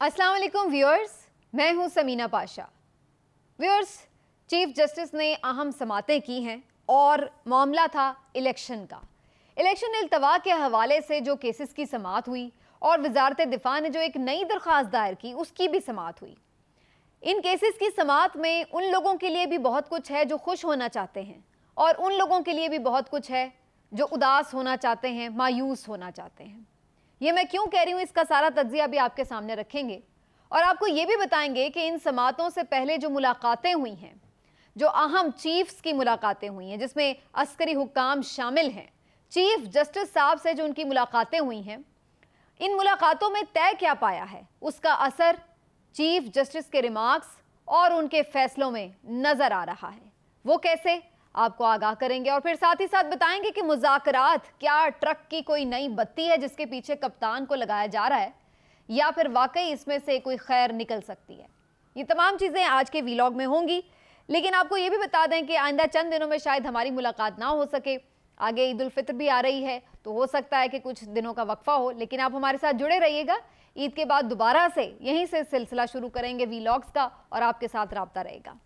अस्सलाम वालेकुम व्यूअर्स, मैं हूं Samina Pasha. Viewers, chief justice ने अहम समातें की हैं और मामला था इलेक्शन का। इलेक्शन इल्तवा के हवाले से जो केसेस की समात हुई और वजारत दिफा ने जो एक नई दरख्वास्त दायर की उसकी भी समात हुई। इन केसेस की समात में उन लोगों के लिए भी बहुत कुछ है जो खुश होना चाहते हैं और उन लोगों के लिए भी बहुत कुछ है जो उदास होना चाहते हैं, मायूस होना चाहते हैं। ये मैं क्यों कह रही हूँ, इसका सारा तज्जिया भी आपके सामने रखेंगे और आपको ये भी बताएंगे कि इन समातों से पहले जो मुलाकातें हुई हैं, जो अहम चीफ्स की मुलाकातें हुई हैं जिसमें अस्करी हुक्काम शामिल हैं, चीफ जस्टिस साहब से जो उनकी मुलाकातें हुई हैं, इन मुलाकातों में तय क्या पाया है, उसका असर चीफ जस्टिस के रिमार्क्स और उनके फैसलों में नजर आ रहा है। वो कैसे, आपको आगाह करेंगे और फिर साथ ही साथ बताएंगे कि मुज़ाकरात क्या ट्रक की कोई नई बत्ती है जिसके पीछे कप्तान को लगाया जा रहा है, या फिर वाकई इसमें से कोई खैर निकल सकती है। ये तमाम चीज़ें आज के वीलॉग में होंगी, लेकिन आपको ये भी बता दें कि आइंदा चंद दिनों में शायद हमारी मुलाकात ना हो सके। आगे ईद उल फित्र भी आ रही है तो हो सकता है कि कुछ दिनों का वक्फा हो, लेकिन आप हमारे साथ जुड़े रहिएगा। ईद के बाद दोबारा से यहीं से सिलसिला शुरू करेंगे वीलॉग्स का और आपके साथ रब्ता रहेगा।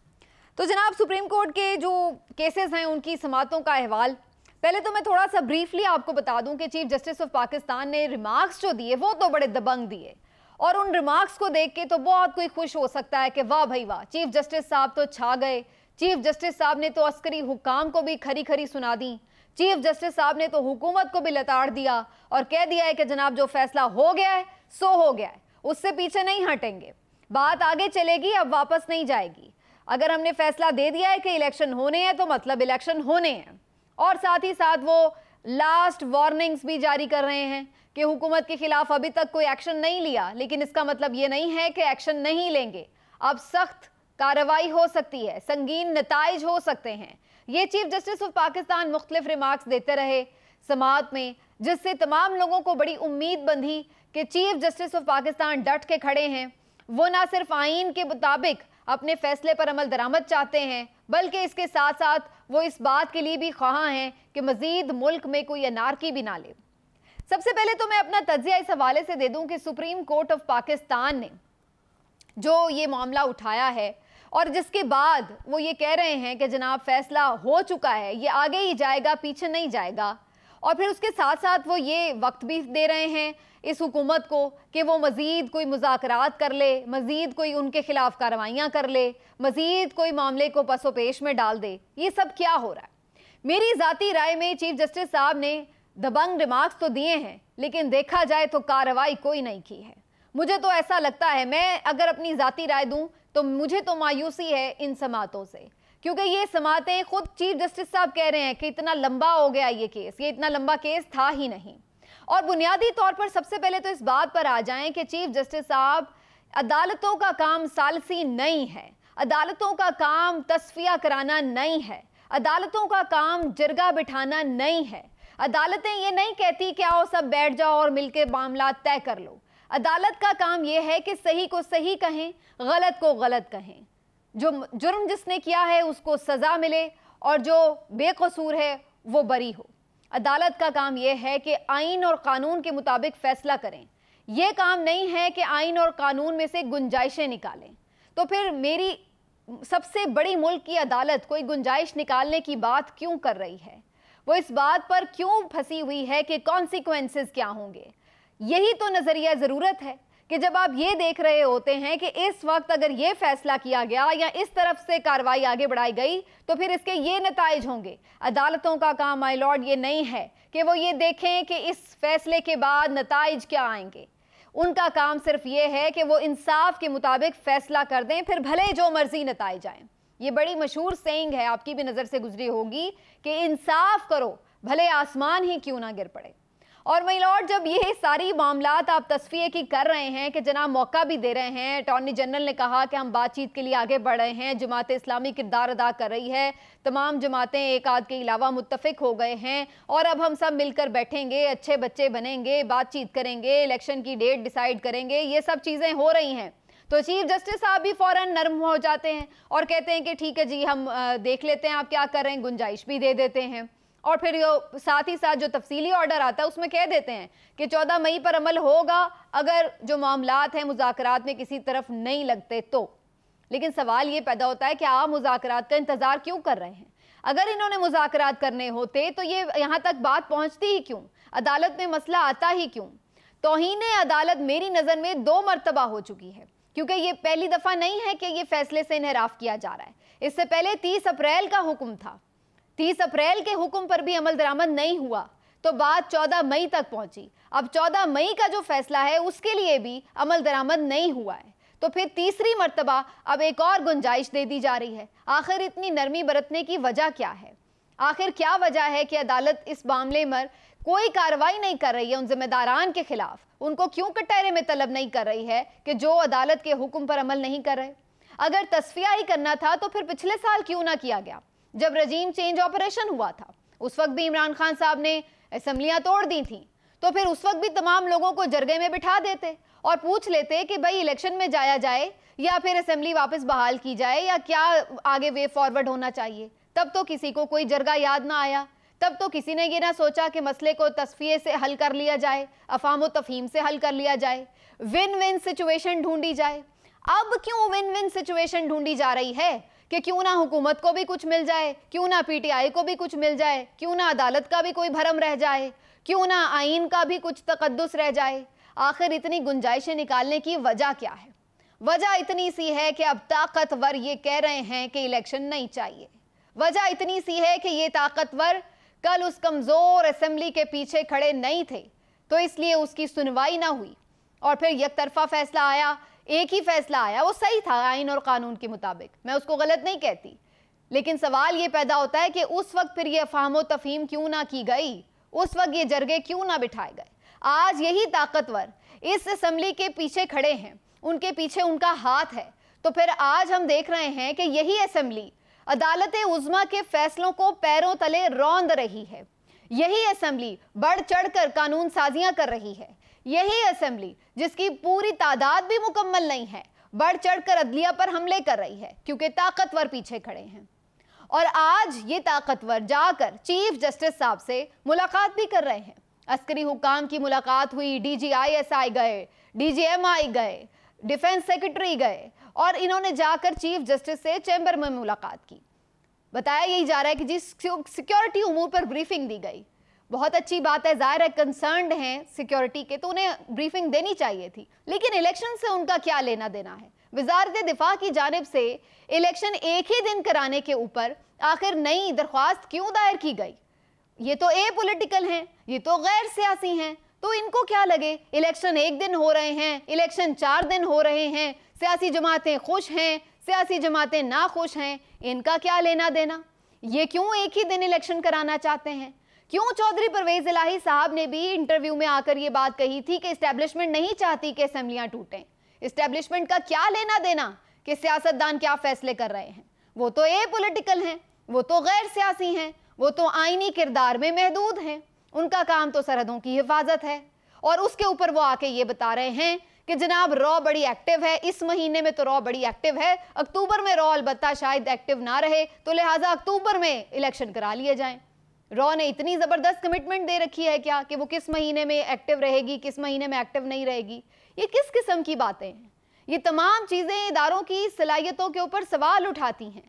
तो जनाब, सुप्रीम कोर्ट के जो केसेस हैं उनकी समातों का अहवाल, पहले तो मैं थोड़ा सा ब्रीफली आपको बता दूं कि चीफ जस्टिस ऑफ पाकिस्तान ने रिमार्क्स जो दिए वो तो बड़े दबंग दिए और उन रिमार्क्स को देख के तो बहुत कोई खुश हो सकता है कि वाह भाई वाह, चीफ जस्टिस साहब तो छा गए। चीफ जस्टिस साहब ने तो अस्करी हुक्काम को भी खरी खरी सुना दी। चीफ जस्टिस साहब ने तो हुकूमत को भी लताड़ दिया और कह दिया है कि जनाब जो फैसला हो गया है सो हो गया है, उससे पीछे नहीं हटेंगे, बात आगे चलेगी, अब वापस नहीं जाएगी। अगर हमने फैसला दे दिया है कि इलेक्शन होने हैं तो मतलब इलेक्शन होने हैं। और साथ ही साथ वो लास्ट वार्निंग्स भी जारी कर रहे हैं कि हुकूमत के खिलाफ अभी तक कोई एक्शन नहीं लिया, लेकिन इसका मतलब ये नहीं है कि एक्शन नहीं लेंगे, अब सख्त कार्रवाई हो सकती है, संगीन नताइज हो सकते हैं। ये चीफ जस्टिस ऑफ पाकिस्तान मुख्तलिफ रिमार्क्स देते रहे समात में, जिससे तमाम लोगों को बड़ी उम्मीद बंधी कि चीफ जस्टिस ऑफ पाकिस्तान डट के खड़े हैं। वो ना सिर्फ आइन के मुताबिक अपने फैसले पर अमल दरामद चाहते हैं, बल्कि इसके साथ साथ वो इस बात के लिए भी ख्वाह हैं कि मजीद मुल्क में कोई अनारकी भी ना ले। सबसे पहले तो मैं अपना तज्जिया इस हवाले से दे दूं कि सुप्रीम कोर्ट ऑफ पाकिस्तान ने जो ये मामला उठाया है और जिसके बाद वो ये कह रहे हैं कि जनाब फैसला हो चुका है, ये आगे ही जाएगा, पीछे नहीं जाएगा, और फिर उसके साथ साथ वो ये वक्त भी दे रहे हैं इस हुकूमत को कि वो मज़ीद कोई मुज़ाकरात कर ले, मज़ीद कोई उनके खिलाफ कार्रवाइयाँ कर ले, मज़ीद कोई मामले को पसो पेश में डाल दे। ये सब क्या हो रहा है? मेरी ज़ाती राय में चीफ जस्टिस साहब ने दबंग रिमार्क्स तो दिए हैं, लेकिन देखा जाए तो कार्रवाई कोई नहीं की है। मुझे तो ऐसा लगता है, मैं अगर अपनी ज़ाती राय दूँ तो मुझे तो मायूसी है इन समातों से, क्योंकि ये समातें खुद चीफ जस्टिस साहब कह रहे हैं कि इतना लंबा हो गया ये केस, ये इतना लंबा केस था ही नहीं। और बुनियादी तौर पर सबसे पहले तो इस बात पर आ जाएं कि चीफ जस्टिस साहब, अदालतों का काम सालसी नहीं है, अदालतों का काम तस्फिया कराना नहीं है, अदालतों का काम जिरगा बिठाना नहीं है। अदालतें ये नहीं कहती कि आओ सब बैठ जाओ और मिलकर मामला तय कर लो। अदालत का काम यह है कि सही को सही कहें, गलत को गलत कहें, जो जुर्म जिसने किया है उसको सजा मिले और जो बेकसूर है वो बरी हो। अदालत का काम यह है कि आइन और कानून के मुताबिक फैसला करें। यह काम नहीं है कि आइन और कानून में से गुंजाइशें निकालें। तो फिर मेरी सबसे बड़ी मुल्क की अदालत कोई गुंजाइश निकालने की बात क्यों कर रही है? वो इस बात पर क्यों फंसी हुई है कि कॉन्सिक्वेंसेस क्या होंगे? यही तो नजरिया ज़रूरत है कि जब आप ये देख रहे होते हैं कि इस वक्त अगर ये फैसला किया गया या इस तरफ से कार्रवाई आगे बढ़ाई गई तो फिर इसके ये नताइज होंगे। अदालतों का काम माय लॉर्ड ये नहीं है कि वो ये देखें कि इस फैसले के बाद नताइज क्या आएंगे। उनका काम सिर्फ ये है कि वो इंसाफ के मुताबिक फैसला कर दें, फिर भले जो मर्जी नताइज आएँ। ये बड़ी मशहूर सेइंग है, आपकी भी नज़र से गुजरी होगी कि इंसाफ करो भले आसमान ही क्यों ना गिर पड़े। और माय लॉर्ड, जब ये सारी मामलात आप तस्फिये की कर रहे हैं कि जनाब मौका भी दे रहे हैं, अटॉर्नी जनरल ने कहा कि हम बातचीत के लिए आगे बढ़ रहे हैं, जमात इस्लामी किरदार अदा कर रही है, तमाम जमातें एक आध के अलावा मुत्तफिक हो गए हैं और अब हम सब मिलकर बैठेंगे, अच्छे बच्चे बनेंगे, बातचीत करेंगे, इलेक्शन की डेट डिसाइड करेंगे, ये सब चीज़ें हो रही हैं। तो चीफ जस्टिस साहब भी फ़ौरन नरम हो जाते हैं और कहते हैं कि ठीक है जी, हम देख लेते हैं आप क्या कर रहे हैं, गुंजाइश भी दे देते हैं। और फिर साथ ही साथ जो तफसीली ऑर्डर आता है उसमें कह देते हैं कि 14 मई पर अमल होगा अगर जो मामलात हैं मुज़ाकरात में किसी तरफ नहीं लगते तो। लेकिन सवाल ये पैदा होता है कि आप मुज़ाकरात का इंतज़ार क्यों कर रहे हैं? अगर इन्होंने मुज़ाकरात करने होते तो ये यहाँ तक बात पहुँचती ही क्यों? अदालत में मसला आता ही क्यों? तौहीन अदालत मेरी नज़र में 2 मरतबा हो चुकी है, क्योंकि ये पहली दफ़ा नहीं है कि ये फैसले से इनहराफ किया जा रहा है। इससे पहले 30 अप्रैल का हुक्म था, 30 अप्रैल के हुक्म पर भी अमल दरामद नहीं हुआ तो बात 14 मई तक पहुंची। अब 14 मई का जो फैसला है उसके लिए भी अमल दरामद नहीं हुआ है, तो फिर तीसरी मर्तबा अब एक और गुंजाइश दे दी जा रही है। आखिर इतनी नरमी बरतने की वजह क्या है? आखिर क्या वजह है कि अदालत इस मामले में कोई कार्रवाई नहीं कर रही है उन जिम्मेदारान के खिलाफ? उनको क्यों कटहरे में तलब नहीं कर रही है कि जो अदालत के हुक्म पर अमल नहीं कर रहे? अगर तस्फिया ही करना था तो फिर पिछले साल क्यों ना किया गया जब रजीम चेंज ऑपरेशन हुआ था? उस वक्त भी इमरान खान साहब ने असेंबलियां तोड़ दी थी, तो फिर उस वक्त भी तमाम लोगों को जरगे में बिठा देते और पूछ लेते कि भाई इलेक्शन में जाया जाए या फिर असेंबली वापस बहाल की जाए या क्या आगे वे फॉरवर्ड होना चाहिए। तब तो किसी को कोई जरगा याद ना आया, तब तो किसी ने ये ना सोचा कि मसले को तस्फिये से हल कर लिया जाए, अफाम व तफहीम से हल कर लिया जाए, विन विन सिचुएशन ढूंढी जाए। अब क्यों विन विन सिचुएशन ढूंढी जा रही है कि क्यों ना हुकूमत को भी कुछ मिल जाए, क्यों ना पीटीआई को भी कुछ मिल जाए, क्यों ना अदालत का भी कोई भरम रह जाए, क्यों ना आइन का भी कुछ तकद्दुस रह जाए? आखिर इतनी गुंजाइशें निकालने की वजह क्या है? वजह इतनी सी है कि अब ताकतवर ये कह रहे हैं कि इलेक्शन नहीं चाहिए। वजह इतनी सी है कि ये ताकतवर कल उस कमज़ोर असेंबली के पीछे खड़े नहीं थे, तो इसलिए उसकी सुनवाई ना हुई और फिर एक तरफा फैसला आया। एक ही फैसला आया, वो सही था आइन और कानून के मुताबिक, मैं उसको गलत नहीं कहती, लेकिन सवाल ये पैदा होता है कि उस वक्त फिर ये अफहाम व तफहीम क्यों ना की गई? उस वक्त ये जरगे क्यों ना बिठाए गए? आज यही ताकतवर इस असेंबली के पीछे खड़े हैं, उनके पीछे उनका हाथ है, तो फिर आज हम देख रहे हैं कि यही असेंबली अदालत उज़्मा के फैसलों को पैरों तले रौंद रही है। यही असेंबली बढ़ चढ़कर कानून साजियां कर रही है। यही असेंबली जिसकी पूरी तादाद भी मुकम्मल नहीं है, बढ़ चढ़कर अदलिया पर हमले कर रही है क्योंकि ताकतवर पीछे खड़े हैं। और आज ये ताकतवर जाकर चीफ जस्टिस साहब से मुलाकात भी कर रहे हैं। अस्करी हुकाम की मुलाकात हुई, DGISI गए, DGMI गए, डिफेंस सेक्रेटरी गए और इन्होंने जाकर चीफ जस्टिस से चैम्बर में मुलाकात की। बताया यही जा रहा है कि जी सिक्योरिटी उमूर पर ब्रीफिंग दी गई। बहुत अच्छी बात है, जाहिर है कंसर्न्ड हैं सिक्योरिटी के, तो उन्हें ब्रीफिंग देनी चाहिए थी, लेकिन इलेक्शन से उनका क्या लेना देना है? वजारत दिफा की जानिब से इलेक्शन एक ही दिन कराने के ऊपर आखिर नई दरख्वास्त क्यों दायर की गई? ये तो ए पॉलिटिकल हैं, ये तो गैर सियासी हैं, तो इनको क्या लगे इलेक्शन एक दिन हो रहे हैं, इलेक्शन 4 दिन हो रहे हैं, सियासी जमातें खुश हैं, सियासी जमातें ना खुश हैं, इनका क्या लेना देना? ये क्यों एक ही दिन इलेक्शन कराना चाहते हैं? क्यों चौधरी परवेज इलाही साहब ने भी इंटरव्यू में आकर ये बात कही थी कि इस्टेब्लिशमेंट नहीं चाहती कि असेंबलियां टूटें? इस्टेब्लिशमेंट का क्या लेना देना कि सियासतदान क्या फैसले कर रहे हैं? वो तो ए पॉलिटिकल हैं, वो तो गैर सियासी हैं, वो तो आईनी किरदार में महदूद हैं, उनका काम तो सरहदों की हिफाजत है। और उसके ऊपर वो आके ये बता रहे हैं कि जनाब रॉ बड़ी एक्टिव है, इस महीने में तो रॉ बड़ी एक्टिव है, अक्टूबर में रॉ अलबत्ता शायद एक्टिव ना रहे, तो लिहाजा अक्टूबर में इलेक्शन करा लिए जाएं। रॉ ने इतनी ज़बरदस्त कमिटमेंट दे रखी है क्या कि वो किस महीने में एक्टिव रहेगी, किस महीने में एक्टिव नहीं रहेगी? ये किस किस्म की बातें हैं? ये तमाम चीज़ें इदारों की सलाहियतों के ऊपर सवाल उठाती हैं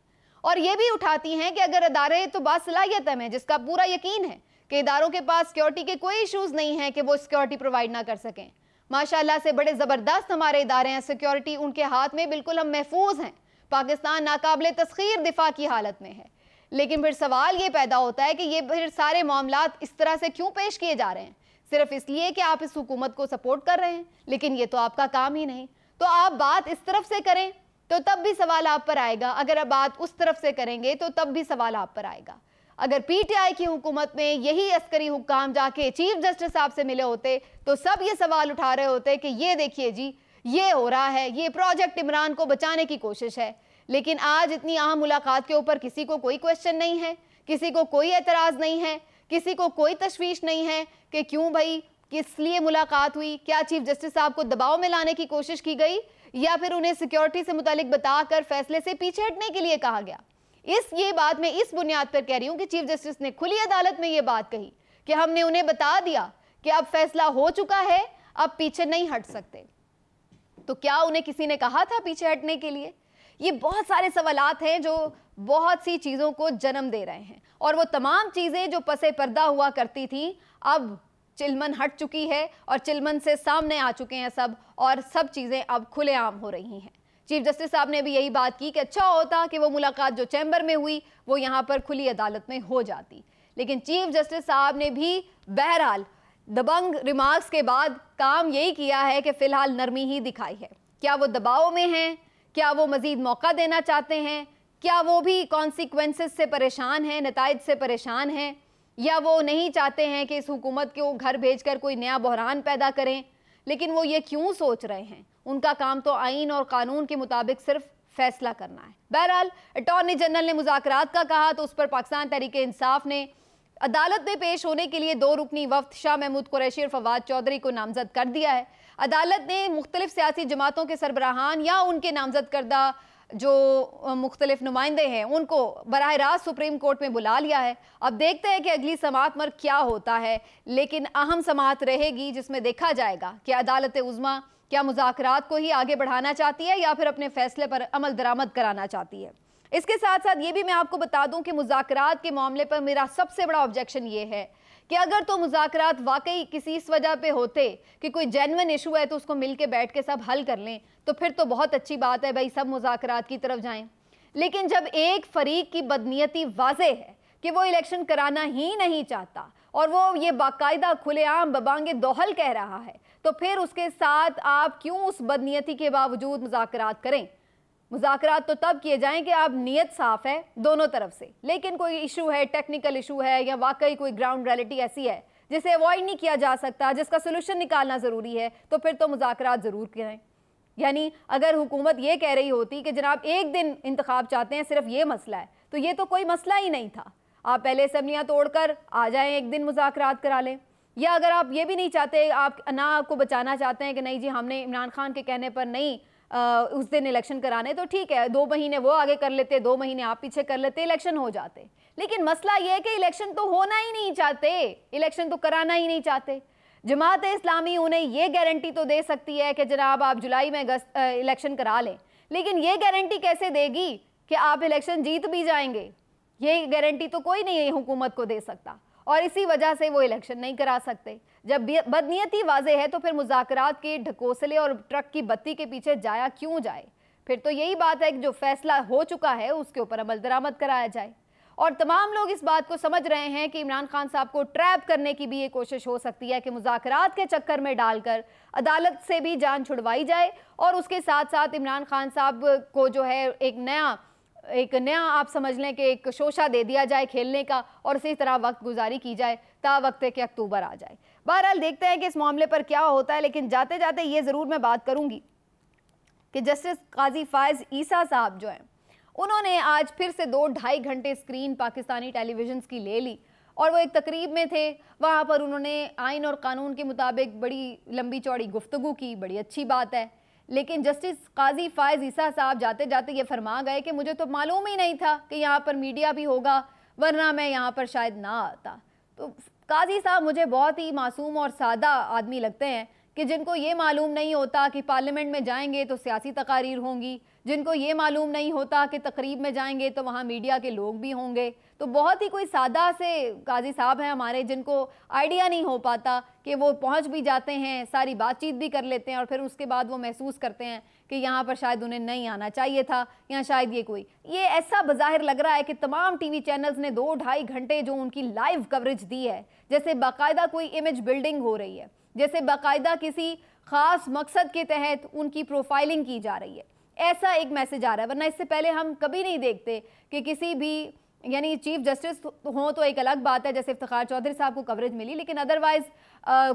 और ये भी उठाती हैं कि अगर इदारे तो बासलाहियत हैं, जिसका पूरा यकीन है कि इदारों के पास सिक्योरिटी के कोई इशूज़ नहीं है कि वो सिक्योरिटी प्रोवाइड ना कर सकें। माशाल्लाह से बड़े ज़बरदस्त हमारे इदारे हैं, सिक्योरिटी उनके हाथ में, बिल्कुल हम महफूज हैं। पाकिस्तान नाकाबिले तस्खीर दिफा की हालत में है, लेकिन फिर सवाल ये पैदा होता है कि ये फिर सारे मामलात इस तरह से क्यों पेश किए जा रहे हैं? सिर्फ इसलिए कि आप इस हुकूमत को सपोर्ट कर रहे हैं, लेकिन ये तो आपका काम ही नहीं। तो आप बात इस तरफ से करें तो तब भी सवाल आप पर आएगा, अगर आप बात उस तरफ से करेंगे तो तब भी सवाल आप पर आएगा। अगर पीटीआई की हुकूमत में यही अस्करी हुक्काम जाके चीफ जस्टिस साहब से मिले होते तो सब ये सवाल उठा रहे होते कि ये देखिए जी, ये हो रहा है, ये प्रोजेक्ट इमरान को बचाने की कोशिश है। लेकिन आज इतनी अहम मुलाकात के ऊपर किसी को कोई क्वेश्चन नहीं है, किसी को कोई एतराज़ नहीं है, किसी को कोई तशवीश नहीं है कि क्यों भाई किस लिए मुलाकात हुई, क्या चीफ जस्टिस साहब को दबाव में लाने की कोशिश की गई या फिर उन्हें सिक्योरिटी से मुतालिक बताकर फैसले से पीछे हटने के लिए कहा गया। ये बात मैं इस बुनियाद पर कह रही हूं कि चीफ जस्टिस ने खुली अदालत में ये बात कही कि हमने उन्हें बता दिया कि अब फैसला हो चुका है, अब पीछे नहीं हट सकते। तो क्या उन्हें किसी ने कहा था पीछे हटने के लिए? ये बहुत सारे सवालात हैं जो बहुत सी चीज़ों को जन्म दे रहे हैं, और वो तमाम चीज़ें जो पसे पर्दा हुआ करती थी अब चिलमन हट चुकी है और चिलमन से सामने आ चुके हैं सब, और सब चीज़ें अब खुलेआम हो रही हैं। चीफ जस्टिस साहब ने भी यही बात की कि अच्छा होता कि वो मुलाकात जो चैम्बर में हुई वो यहाँ पर खुली अदालत में हो जाती, लेकिन चीफ जस्टिस साहब ने भी बहरहाल दबंग रिमार्क्स के बाद काम यही किया है कि फ़िलहाल नरमी ही दिखाई है। क्या वो दबाव में हैं? क्या वो मज़ीद मौका देना चाहते हैं? क्या वो भी कॉन्सिक्वेंसेस से परेशान हैं, नताइज से परेशान हैं, या वो नहीं चाहते हैं कि इस हुकूमत को घर भेजकर कोई नया बहरान पैदा करें? लेकिन वो ये क्यों सोच रहे हैं? उनका काम तो आइन और कानून के मुताबिक सिर्फ फैसला करना है। बहरहाल अटॉर्नी जनरल ने मुज़ाकरात का कहा तो उस पर पाकिस्तान तहरीक इंसाफ ने अदालत में पेश होने के लिए 2 रुकनी वफ्द शाह महमूद कुरैशी और फवाद चौधरी को नामजद कर दिया है। अदालत ने मुख्तलिफ सियासी जमातों के सरबराहान या उनके नामजद करदा जो मुख्तलिफ नुमाइंदे हैं उनको बराह रास्त सुप्रीम कोर्ट में बुला लिया है। अब देखते हैं कि अगली समात में क्या होता है, लेकिन अहम समात रहेगी जिसमें देखा जाएगा कि अदालत उज़्मा क्या मुज़ाकरात को ही आगे बढ़ाना चाहती है या फिर अपने फैसले पर अमल दरामद कराना चाहती है। इसके साथ साथ ये भी मैं आपको बता दूं कि मुज़ाकरात के मामले पर मेरा सबसे बड़ा ऑब्जेक्शन ये है कि अगर तो मुज़ाकरात वाकई किसी इस वजह पे होते कि कोई जेन्युइन इशू है तो उसको मिल के बैठ के सब हल कर लें तो फिर तो बहुत अच्छी बात है भाई, सब मुज़ाकरात की तरफ जाएं। लेकिन जब एक फरीक की बदनीयती वाज़े है कि वो इलेक्शन कराना ही नहीं चाहता और वो ये बाकायदा खुलेआम बबांगे दोहल कह रहा है, तो फिर उसके साथ आप क्यों उस बदनीयती के बावजूद मुज़ाकरात करें? मुज़ाकरात तो तब किए जाएं कि आप नीयत साफ़ है दोनों तरफ से, लेकिन कोई इशू है, टेक्निकल इशू है या वाकई कोई ग्राउंड रियलिटी ऐसी है जिसे अवॉइड नहीं किया जा सकता, जिसका सोल्यूशन निकालना ज़रूरी है, तो फिर तो मुज़ाकरात ज़रूर करें। यानी अगर हुकूमत ये कह रही होती कि जनाब एक दिन इंतखाब चाहते हैं, सिर्फ ये मसला है, तो ये तो कोई मसला ही नहीं था, आप पहले असम्बलियाँ तोड़कर आ जाएं, एक दिन मुज़ाकरात करा लें। या अगर आप ये भी नहीं चाहते, आप ना आपको बचाना चाहते हैं कि नहीं जी हमने इमरान खान के कहने पर नहीं उस दिन इलेक्शन कराने, तो ठीक है 2 महीने वो आगे कर लेते, 2 महीने आप पीछे कर लेते, इलेक्शन हो जाते। लेकिन मसला ये है कि इलेक्शन तो होना ही नहीं चाहते, इलेक्शन तो कराना ही नहीं चाहते। जमात इस्लामी उन्हें ये गारंटी तो दे सकती है कि जनाब आप जुलाई में इलेक्शन करा लें, लेकिन ये गारंटी कैसे देगी कि आप इलेक्शन जीत भी जाएंगे? ये गारंटी तो कोई नहीं हुकूमत को दे सकता, और इसी वजह से वो इलेक्शन नहीं करा सकते। जब बदनीयती वाजे है तो फिर मुज़ाकरात के ढकोसले और ट्रक की बत्ती के पीछे जाया क्यों जाए? फिर तो यही बात है कि जो फैसला हो चुका है उसके ऊपर अमल दरामद कराया जाए। और तमाम लोग इस बात को समझ रहे हैं कि इमरान खान साहब को ट्रैप करने की भी ये कोशिश हो सकती है कि मुज़ाकरात के चक्कर में डालकर अदालत से भी जान छुड़वाई जाए और उसके साथ साथ इमरान खान साहब को जो है एक नया आप समझ लें कि एक शोशा दे दिया जाए खेलने का, और इसी तरह वक्त गुजारी की जाए ता वक्त के अक्टूबर आ जाए। बहरहाल देखते हैं कि इस मामले पर क्या होता है, लेकिन जाते जाते ये ज़रूर मैं बात करूंगी कि जस्टिस काजी फायज़ ईसा साहब जो हैं उन्होंने आज फिर से 2-2.5 घंटे स्क्रीन पाकिस्तानी टेलीविजन की ले ली, और वो एक तकरीब में थे, वहाँ पर उन्होंने आइन और कानून के मुताबिक बड़ी लंबी चौड़ी गुफ्तगू की, बड़ी अच्छी बात है। लेकिन जस्टिस काजी फायज़ ईसा साहब जाते जाते ये फरमा गए कि मुझे तो मालूम ही नहीं था कि यहाँ पर मीडिया भी होगा, वरना मैं यहाँ पर शायद ना आता। तो काजी साहब मुझे बहुत ही मासूम और सादा आदमी लगते हैं कि जिनको ये मालूम नहीं होता कि पार्लियामेंट में जाएंगे तो सियासी तकारीर होंगी, जिनको ये मालूम नहीं होता कि तकरीब में जाएंगे तो वहाँ मीडिया के लोग भी होंगे। तो बहुत ही कोई सादा से काजी साहब हैं हमारे, जिनको आइडिया नहीं हो पाता कि वो पहुँच भी जाते हैं, सारी बातचीत भी कर लेते हैं, और फिर उसके बाद वो महसूस करते हैं कि यहाँ पर शायद उन्हें नहीं आना चाहिए था, या शायद ये ऐसा बज़ाहिर लग रहा है कि तमाम टीवी चैनल्स ने 2-2.5 घंटे जो उनकी लाइव कवरेज दी है, जैसे बाकायदा कोई इमेज बिल्डिंग हो रही है, जैसे बाकायदा किसी ख़ास मकसद के तहत उनकी प्रोफाइलिंग की जा रही है, ऐसा एक मैसेज आ रहा है। वरना इससे पहले हम कभी नहीं देखते कि किसी भी यानी चीफ जस्टिस हो तो एक अलग बात है, जैसे इफ्तिखार चौधरी साहब को कवरेज मिली, लेकिन अदरवाइज़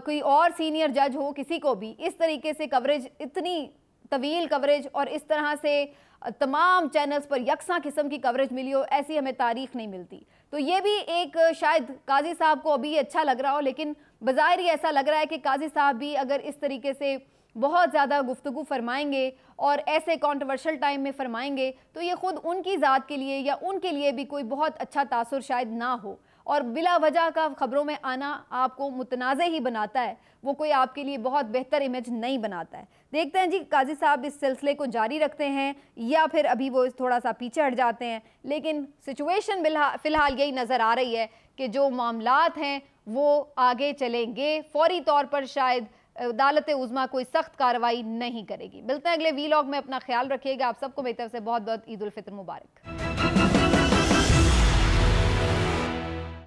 कोई और सीनियर जज हो, किसी को भी इस तरीके से कवरेज, इतनी तवील कवरेज और इस तरह से तमाम चैनल्स पर यकसा किस्म की कवरेज मिली हो, ऐसी हमें तारीख नहीं मिलती। तो ये भी एक शायद काजी साहब को अभी अच्छा लग रहा हो, लेकिन बज़ाहिर ही ऐसा लग रहा है कि काजी साहब भी अगर इस तरीके से बहुत ज़्यादा गुफ्तगू फरमाएंगे और ऐसे कंट्रोवर्शियल टाइम में फरमाएंगे तो ये ख़ुद उनकी ज़ात के लिए या उनके लिए भी कोई बहुत अच्छा तासुर शायद ना हो, और बिला वजह का ख़बरों में आना आपको मुतनाज़े ही बनाता है, वो कोई आपके लिए बहुत बेहतर इमेज नहीं बनाता है। देखते हैं जी काजी साहब इस सिलसिले को जारी रखते हैं या फिर अभी वो थोड़ा सा पीछे हट जाते हैं। लेकिन सिचुएशन फ़िलहाल यही नज़र आ रही है कि जो मामलात हैं वो आगे चलेंगे, फौरी तौर पर शायद अदालत उज़्मा कोई सख्त कार्रवाई नहीं करेगी। मिलते हैं अगले वीलॉग में, अपना ख्याल रखिएगा। आप सबको मेरी तरफ से बहुत बहुत ईद उल फित्र मुबारक।